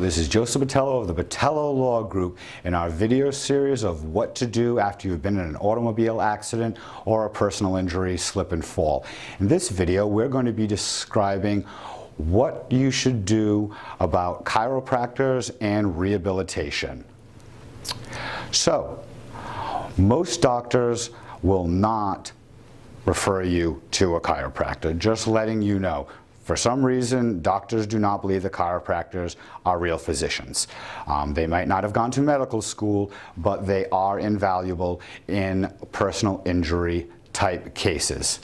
this is Joseph Botelho of the Botelho Law Group in our video series of what to do after you've been in an automobile accident or a personal injury, slip and fall. In this video, we're going to be describing what you should do about chiropractors and rehabilitation. So, most doctors will not refer you to a chiropractor, just letting you know. For some reason, doctors do not believe that chiropractors are real physicians. They might not have gone to medical school, but they are invaluable in personal injury type cases.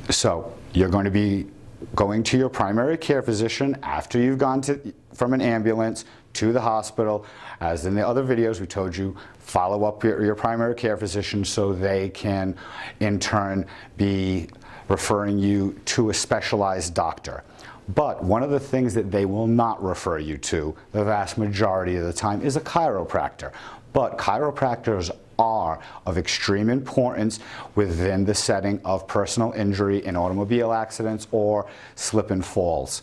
So you're going to be going to your primary care physician after you've gone from an ambulance to the hospital. As in the other videos, we told you, follow up your primary care physician so they can in turn be referring you to a specialized doctor. But one of the things that they will not refer you to, the vast majority of the time, is a chiropractor. But chiropractors are of extreme importance within the setting of personal injury in automobile accidents or slip and falls.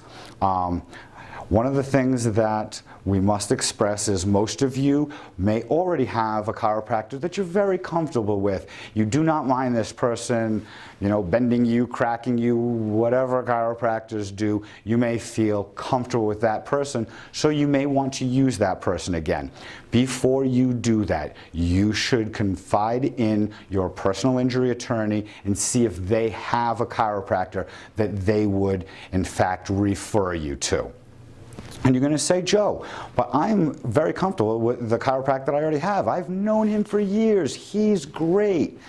One of the things that we must express is most of you may already have a chiropractor that you're very comfortable with. You do not mind this person, bending you, cracking you, whatever chiropractors do. You may feel comfortable with that person, so you may want to use that person again. Before you do that, you should confide in your personal injury attorney and see if they have a chiropractor that they would, in fact, refer you to. And you're going to say, Joe, but I'm very comfortable with the chiropractor I already have. I've known him for years. He's great.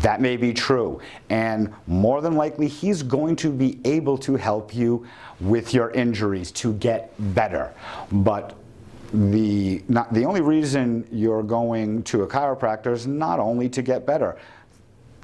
That may be true. And more than likely, he's going to be able to help you with your injuries to get better. But the only reason you're going to a chiropractor is not only to get better.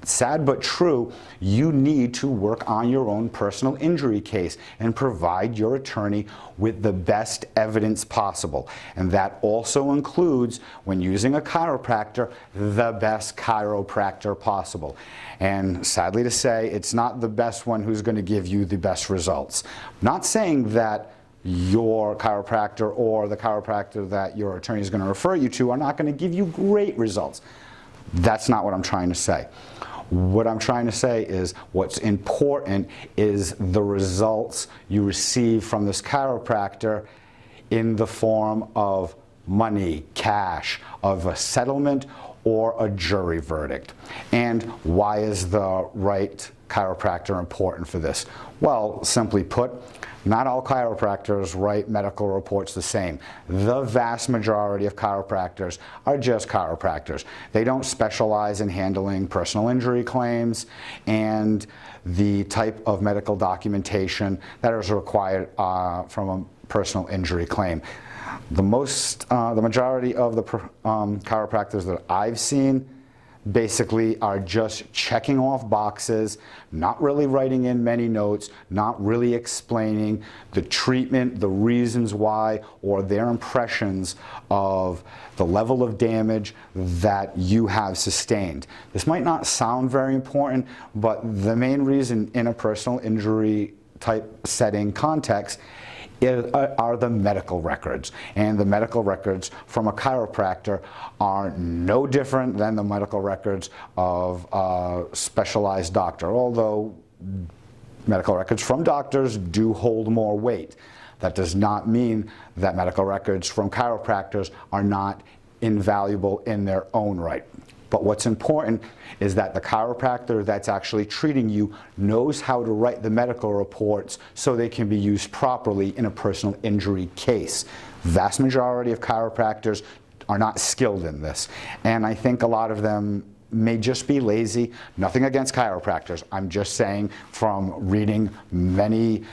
Sad but true, you need to work on your own personal injury case and provide your attorney with the best evidence possible. And that also includes, when using a chiropractor, the best chiropractor possible. And sadly to say, it's not the best one who's going to give you the best results. Not saying that your chiropractor or the chiropractor that your attorney is going to refer you to are not going to give you great results. That's not what I'm trying to say. What I'm trying to say is what's important is the results you receive from this chiropractor in the form of money, cash, of a settlement, or a jury verdict. And why is the right chiropractor important for this? Well, simply put, not all chiropractors write medical reports the same. The vast majority of chiropractors are just chiropractors. They don't specialize in handling personal injury claims and the type of medical documentation that is required from a personal injury claim. The majority of the chiropractors that I've seen basically are just checking off boxes, not really writing in many notes, not really explaining the treatment, the reasons why, or their impressions of the level of damage that you have sustained. This might not sound very important, but the main reason in a personal injury type setting context are the medical records. And the medical records from a chiropractor are no different than the medical records of a specialized doctor, although medical records from doctors do hold more weight. That does not mean that medical records from chiropractors are not invaluable in their own right. But what's important is that the chiropractor that's actually treating you knows how to write the medical reports so they can be used properly in a personal injury case. Vast majority of chiropractors are not skilled in this. And I think a lot of them may just be lazy. Nothing against chiropractors. I'm just saying from reading many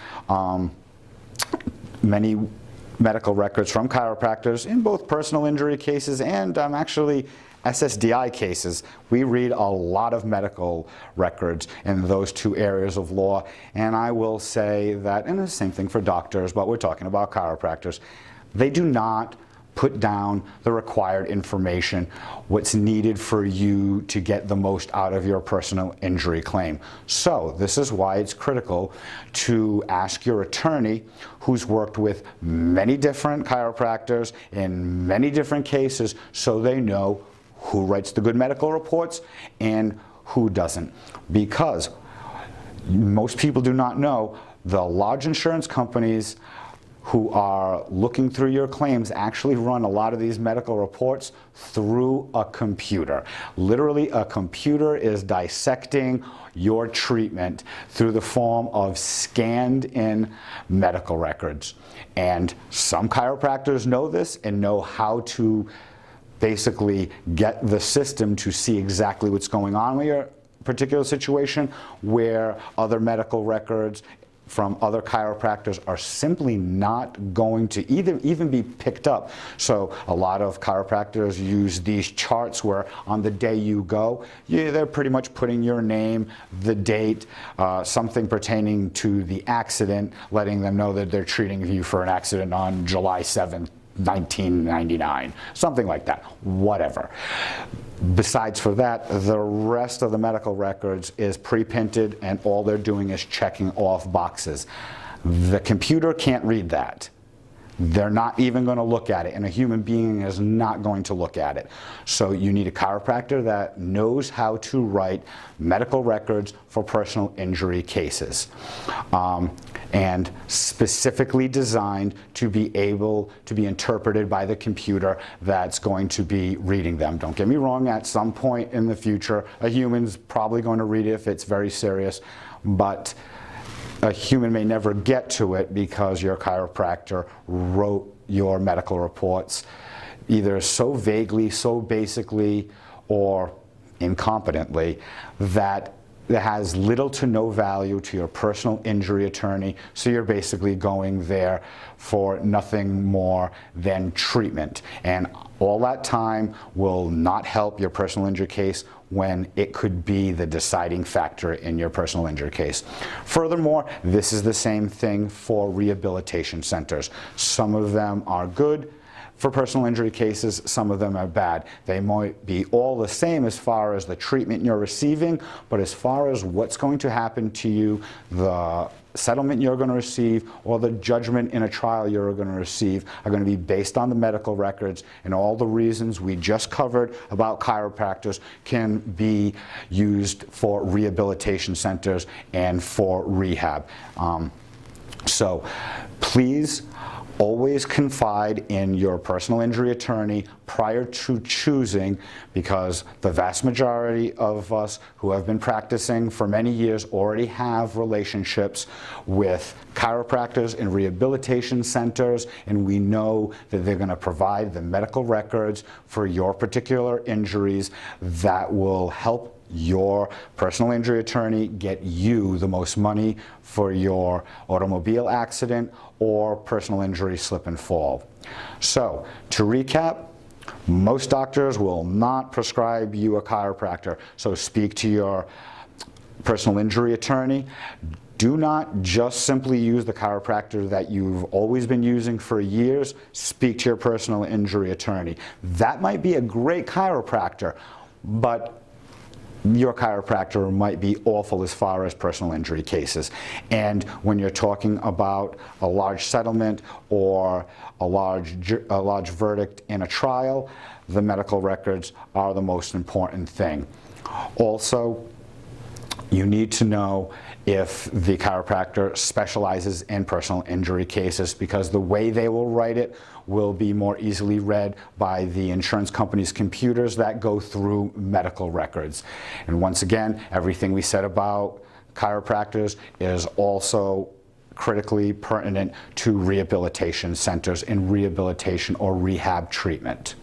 medical records from chiropractors in both personal injury cases and actually SSDI cases, we read a lot of medical records in those two areas of law. And I will say that, and the same thing for doctors, but we're talking about chiropractors, they do not put down the required information, what's needed for you to get the most out of your personal injury claim. So this is why it's critical to ask your attorney, who's worked with many different chiropractors in many different cases, so they know who writes the good medical reports and who doesn't. Because most people do not know, the large insurance companies who are looking through your claims actually run a lot of these medical reports through a computer. Literally, a computer is dissecting your treatment through the form of scanned in medical records. And some chiropractors know this and know how to basically get the system to see exactly what's going on with your particular situation, where other medical records from other chiropractors are simply not going to even be picked up. So a lot of chiropractors use these charts where on the day you go, they're pretty much putting your name, the date, something pertaining to the accident, letting them know that they're treating you for an accident on July 7th, 1999, something like that, whatever. Besides for that, the rest of the medical records is pre-printed, and all they're doing is checking off boxes. The computer can't read that. They're not even going to look at it, and a human being is not going to look at it. So you need a chiropractor that knows how to write medical records for personal injury cases, and specifically designed to be able to be interpreted by the computer that's going to be reading them. Don't get me wrong, at some point in the future, a human's probably going to read it if it's very serious, but a human may never get to it because your chiropractor wrote your medical reports either so vaguely, so basically, or incompetently that it has little to no value to your personal injury attorney. So you're basically going there for nothing more than treatment. And all that time will not help your personal injury case when it could be the deciding factor in your personal injury case. Furthermore, this is the same thing for rehabilitation centers. Some of them are good for personal injury cases, some of them are bad. They might be all the same as far as the treatment you're receiving, but as far as what's going to happen to you, the settlement you're going to receive, or the judgment in a trial you're going to receive are going to be based on the medical records, and all the reasons we just covered about chiropractors can be used for rehabilitation centers and for rehab. So please always confide in your personal injury attorney prior to choosing, because the vast majority of us who have been practicing for many years already have relationships with chiropractors and rehabilitation centers, and we know that they're going to provide the medical records for your particular injuries that will help your personal injury attorney get you the most money for your automobile accident or personal injury slip and fall. So, to recap, most doctors will not prescribe you a chiropractor, so speak to your personal injury attorney. Do not just simply use the chiropractor that you've always been using for years. Speak to your personal injury attorney. That might be a great chiropractor, but your chiropractor might be awful as far as personal injury cases. And when you're talking about a large settlement or a large verdict in a trial, the medical records are the most important thing. Also, you need to know if the chiropractor specializes in personal injury cases, because the way they will write it will be more easily read by the insurance company's computers that go through medical records. And once again, everything we said about chiropractors is also critically pertinent to rehabilitation centers and rehabilitation or rehab treatment.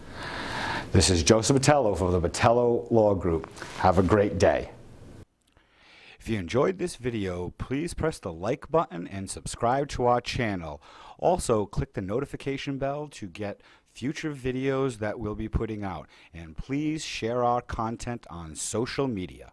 This is Joseph Botelho for the Botelho Law Group. Have a great day. If you enjoyed this video, please press the like button and subscribe to our channel. Also, click the notification bell to get future videos that we'll be putting out. And please share our content on social media.